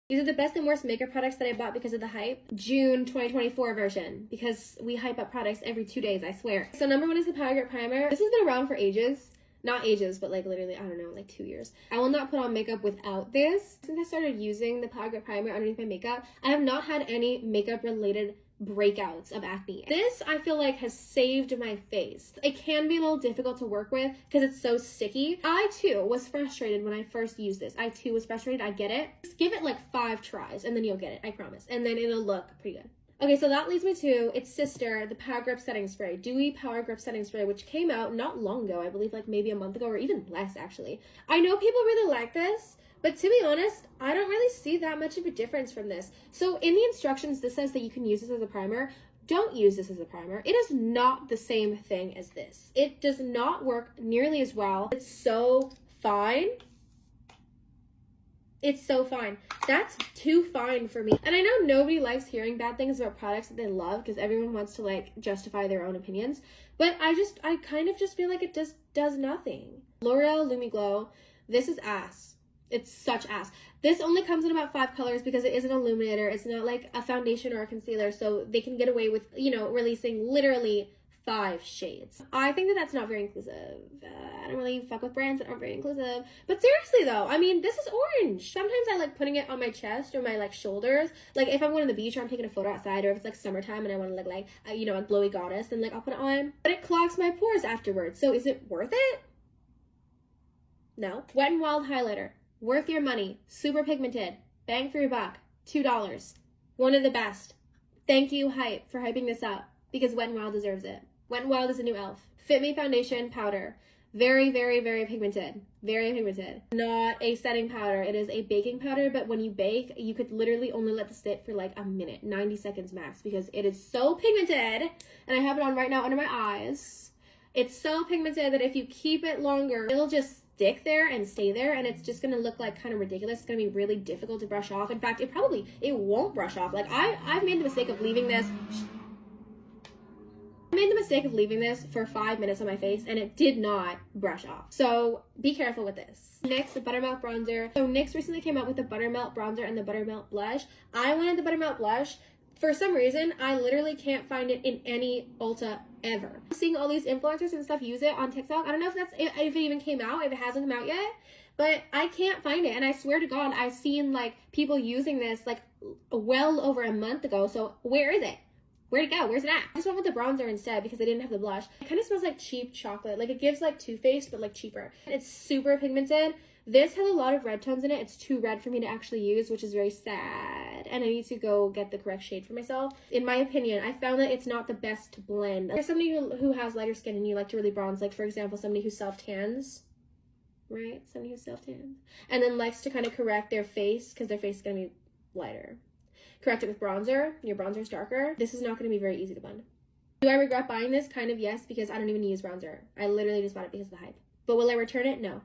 These are the best and worst makeup products that I bought because of the hype. June 2024 version, because we hype up products every 2 days, I swear. So number 1 is the Power Grip Primer. This has been around for ages. Not ages, but like literally, I don't know, like 2 years. I will not put on makeup without this. Since I started using the Power Grip Primer underneath my makeup, I have not had any makeup related breakouts of acne. This, I feel like, has saved my face. It can be a little difficult to work with because it's so sticky. I too was frustrated when I first used this. I too was frustrated. I get it. Just give it like 5 tries and then you'll get it, I promise. And then it'll look pretty good. Okay, so that leads me to its sister, the Power Grip Setting Spray. Dewy Power Grip Setting Spray, which came out not long ago, I believe like maybe a month ago or even less actually. I know people really like this, but to be honest, I don't really see that much of a difference from this. So in the instructions, this says that you can use this as a primer. Don't use this as a primer. It is not the same thing as this. It does not work nearly as well. It's so fine. It's so fine. That's too fine for me. And I know nobody likes hearing bad things about products that they love because everyone wants to like justify their own opinions. But I kind of just feel like it does nothing. L'Oreal Lumi Glow. This is ass. It's such ass. This only comes in about 5 colors because it is an illuminator. It's not like a foundation or a concealer, so they can get away with, you know, releasing literally 5 shades. I think that that's not very inclusive. I don't really fuck with brands that aren't very inclusive. But seriously though, I mean, this is orange. Sometimes I like putting it on my chest or my like shoulders. Like if I'm going to the beach or I'm taking a photo outside, or if it's like summertime and I want to look like you know, a glowy goddess, then like I'll put it on. But it clogs my pores afterwards. So is it worth it? No. Wet n Wild highlighter. Worth your money. Super pigmented. Bang for your buck. $2. One of the best. Thank you, Hype, for hyping this up because Wet n Wild deserves it. Wet n Wild is a new elf. Fit Me Foundation Powder. Very, very, very pigmented. Very pigmented. Not a setting powder. It is a baking powder, but when you bake, you could literally only let this sit for like a minute, 90 seconds max, because it is so pigmented. And I have it on right now under my eyes. It's so pigmented that if you keep it longer, it'll just stick there and stay there, and it's just gonna look like kind of ridiculous. It's gonna be really difficult to brush off. In fact, it won't brush off. Like I've made the mistake of leaving this. I made the mistake of leaving this for 5 minutes on my face and it did not brush off. So be careful with this. NYX, the Buttermelt Bronzer. So NYX recently came out with the Buttermelt Bronzer and the Buttermelt Blush. I wanted the Buttermelt Blush. For some reason, I literally can't find it in any Ulta ever. Seeing all these influencers and stuff use it on TikTok. I don't know if it even came out, if it hasn't come out yet, but I can't find it. And I swear to God, I've seen like people using this like well over a month ago. So where is it? Where'd it go? Where's it at? I just went with the bronzer instead because I didn't have the blush. It kind of smells like cheap chocolate. Like it gives like Too Faced, but like cheaper. It's super pigmented. This has a lot of red tones in it. It's too red for me to actually use, which is very sad. And I need to go get the correct shade for myself. In my opinion, I found that it's not the best blend. There's somebody who has lighter skin and you like to really bronze. Like for example, somebody who self-tans. Right? Somebody who self-tans. And then likes to kind of correct their face because their face is going to be lighter. Correct it with bronzer. Your bronzer is darker. This is not going to be very easy to blend. Do I regret buying this? Kind of yes, because I don't even use bronzer. I literally just bought it because of the hype. But will I return it? No.